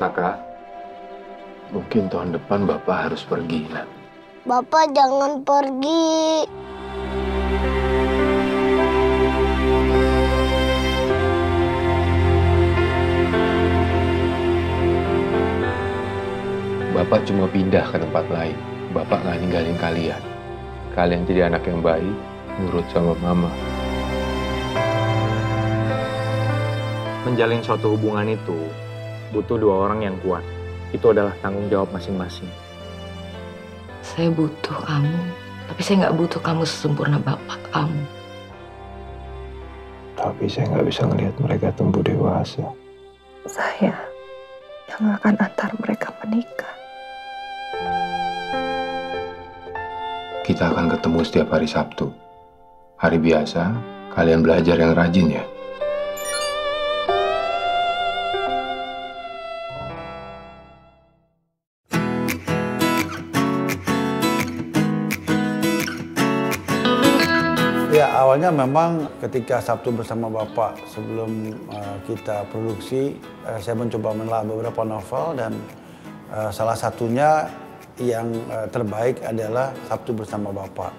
Saka, mungkin tahun depan Bapak harus pergi, Nak. Bapak jangan pergi. Bapak cuma pindah ke tempat lain. Bapak nggak ninggalin kalian. Kalian jadi anak yang baik, nurut sama Mama. Menjalin suatu hubungan itu butuh dua orang yang kuat. Itu adalah tanggung jawab masing-masing. Saya butuh kamu, tapi saya nggak butuh kamu sesempurna bapak kamu. Tapi saya nggak bisa ngelihat mereka tumbuh dewasa. Saya yang akan antar mereka menikah. Kita akan ketemu setiap hari Sabtu. Hari biasa, kalian belajar yang rajin ya. Ya, awalnya memang ketika Sabtu bersama Bapak sebelum kita produksi, saya mencoba menelaah beberapa novel dan salah satunya yang terbaik adalah Sabtu bersama Bapak.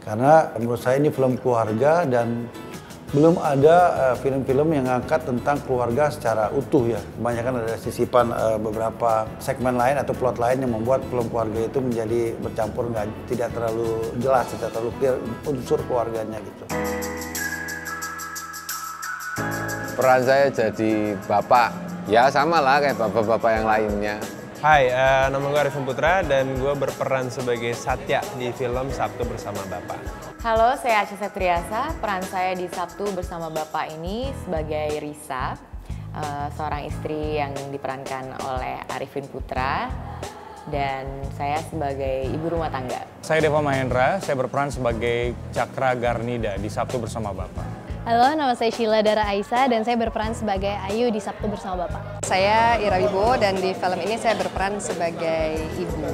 Karena menurut saya ini film keluarga dan belum ada film-film yang ngangkat tentang keluarga secara utuh ya. Kebanyakan ada sisipan beberapa segmen lain atau plot lain yang membuat film keluarga itu menjadi bercampur, tidak terlalu jelas, tidak terlalu clear unsur keluarganya gitu. Peran saya jadi bapak, ya sama lah kayak bapak-bapak yang lainnya. Hai, nama gue Arifin Putra dan gue berperan sebagai Satya di film Sabtu Bersama Bapak. Halo, saya Acha Septriasa. Peran saya di Sabtu Bersama Bapak ini sebagai Risa, seorang istri yang diperankan oleh Arifin Putra, dan saya sebagai ibu rumah tangga. Saya Deva Mahendra, saya berperan sebagai Cakra Garnida di Sabtu Bersama Bapak. Halo, nama saya Sheila Dara Aisyah dan saya berperan sebagai Ayu di Sabtu Bersama Bapak. Saya Ira Wibowo dan di film ini saya berperan sebagai ibu.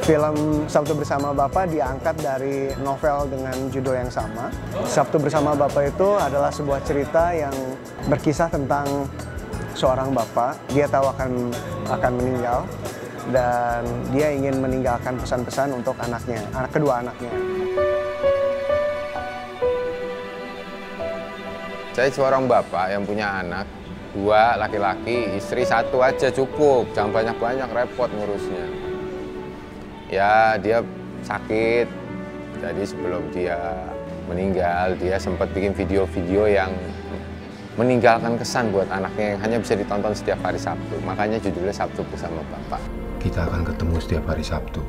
Film Sabtu Bersama Bapak diangkat dari novel dengan judul yang sama. Sabtu Bersama Bapak itu adalah sebuah cerita yang berkisah tentang seorang bapak. Dia tahu akan meninggal dan dia ingin meninggalkan pesan-pesan untuk anaknya, kedua anaknya. Saya seorang bapak yang punya anak, 2 laki-laki, istri 1 aja cukup, jangan banyak-banyak repot ngurusnya. Ya dia sakit, jadi sebelum dia meninggal, dia sempat bikin video-video yang meninggalkan kesan buat anaknya yang hanya bisa ditonton setiap hari Sabtu. Makanya judulnya Sabtu Bersama Bapak. Kita akan ketemu setiap hari Sabtu.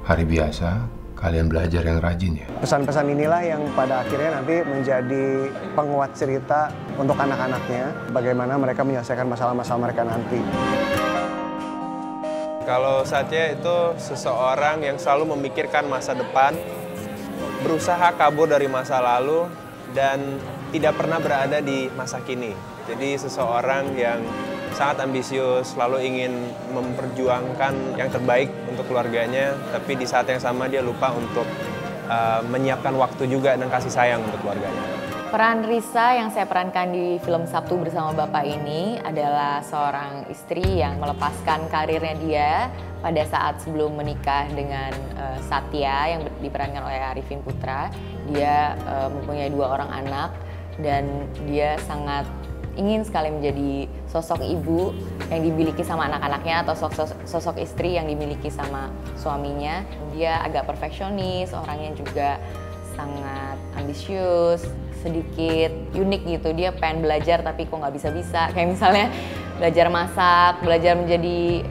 Hari biasa, kalian belajar yang rajin ya. Pesan-pesan inilah yang pada akhirnya nanti menjadi penguat cerita untuk anak-anaknya, bagaimana mereka menyelesaikan masalah-masalah mereka nanti. Kalau Satya itu seseorang yang selalu memikirkan masa depan, berusaha kabur dari masa lalu, dan tidak pernah berada di masa kini. Jadi seseorang yang sangat ambisius, selalu ingin memperjuangkan yang terbaik untuk keluarganya, tapi di saat yang sama dia lupa untuk menyiapkan waktu juga dan kasih sayang untuk keluarganya. Peran Risa yang saya perankan di film Sabtu Bersama Bapak ini adalah seorang istri yang melepaskan karirnya dia pada saat sebelum menikah dengan Satya yang diperankan oleh Arifin Putra. Dia mempunyai 2 orang anak dan dia sangat ingin sekali menjadi sosok ibu yang dimiliki sama anak-anaknya atau sosok istri yang dimiliki sama suaminya. Dia agak perfeksionis, orangnya juga sangat ambisius, sedikit unik gitu. Dia pengen belajar tapi kok nggak bisa-bisa. Kayak misalnya belajar masak, belajar menjadi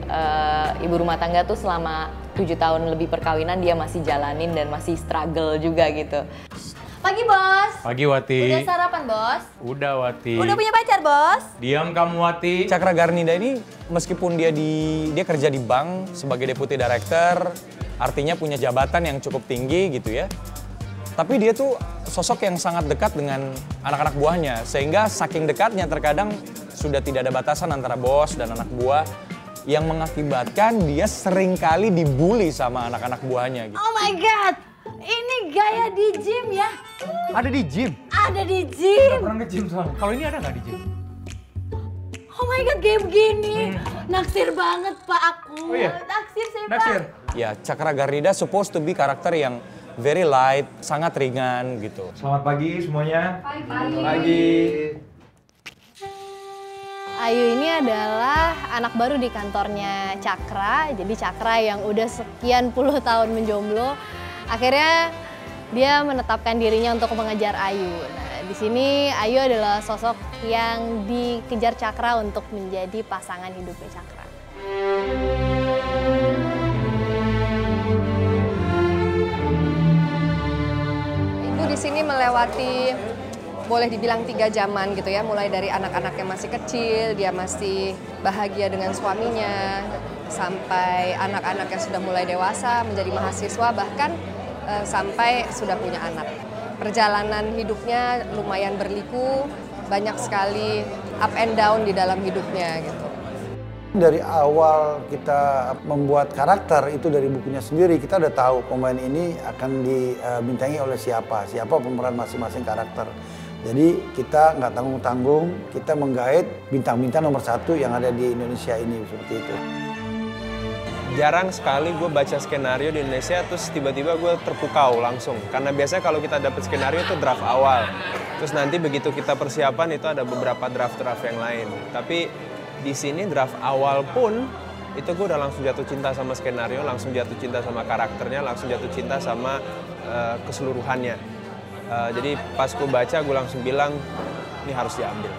ibu rumah tangga tuh selama 7 tahun lebih perkawinan dia masih jalanin dan masih struggle juga gitu. Pagi, Bos. Pagi, Wati. Udah sarapan, Bos? Udah, Wati. Udah punya pacar, Bos? Diam kamu, Wati. Cakra Garnida ini meskipun dia kerja di bank sebagai deputy director, artinya punya jabatan yang cukup tinggi gitu ya. Tapi dia tuh sosok yang sangat dekat dengan anak-anak buahnya, sehingga saking dekatnya terkadang sudah tidak ada batasan antara bos dan anak buah yang mengakibatkan dia seringkali dibully sama anak-anak buahnya gitu. Oh my God, ini gaya di gym ya? Ada di gym? Ada di gym. Gak pernah nge-gym soalnya. Kalau ini ada nggak di gym? Oh my god, kayak begini. Naksir banget Pak aku. Oh iya? Naksir saya Naksir? Pak. Ya, Cakra Garnida supposed to be karakter yang very light, sangat ringan gitu. Selamat pagi semuanya. Pagi. Ayu ini adalah anak baru di kantornya Cakra. Jadi Cakra yang udah sekian puluh tahun menjomblo, akhirnya dia menetapkan dirinya untuk mengejar Ayu. Nah, di sini Ayu adalah sosok yang dikejar Cakra untuk menjadi pasangan hidupnya Cakra. Ibu di sini melewati boleh dibilang 3 zaman gitu ya, mulai dari anak-anak yang masih kecil, dia masih bahagia dengan suaminya, sampai anak-anak yang sudah mulai dewasa, menjadi mahasiswa, bahkan sampai sudah punya anak. Perjalanan hidupnya lumayan berliku, banyak sekali up and down di dalam hidupnya gitu. Dari awal kita membuat karakter itu dari bukunya sendiri, kita udah tahu pemain ini akan dibintangi oleh siapa pemeran masing-masing karakter. Jadi kita nggak tanggung-tanggung, kita menggait bintang-bintang nomor 1 yang ada di Indonesia ini, seperti itu. Jarang sekali gue baca skenario di Indonesia terus tiba-tiba gue terpukau langsung. Karena biasanya kalau kita dapat skenario itu draft awal. Terus nanti begitu kita persiapan itu ada beberapa draft-draft yang lain. Tapi di sini draft awal pun itu gue udah langsung jatuh cinta sama skenario, langsung jatuh cinta sama karakternya, langsung jatuh cinta sama keseluruhannya. Jadi pas gue baca gue langsung bilang ini harus diambil.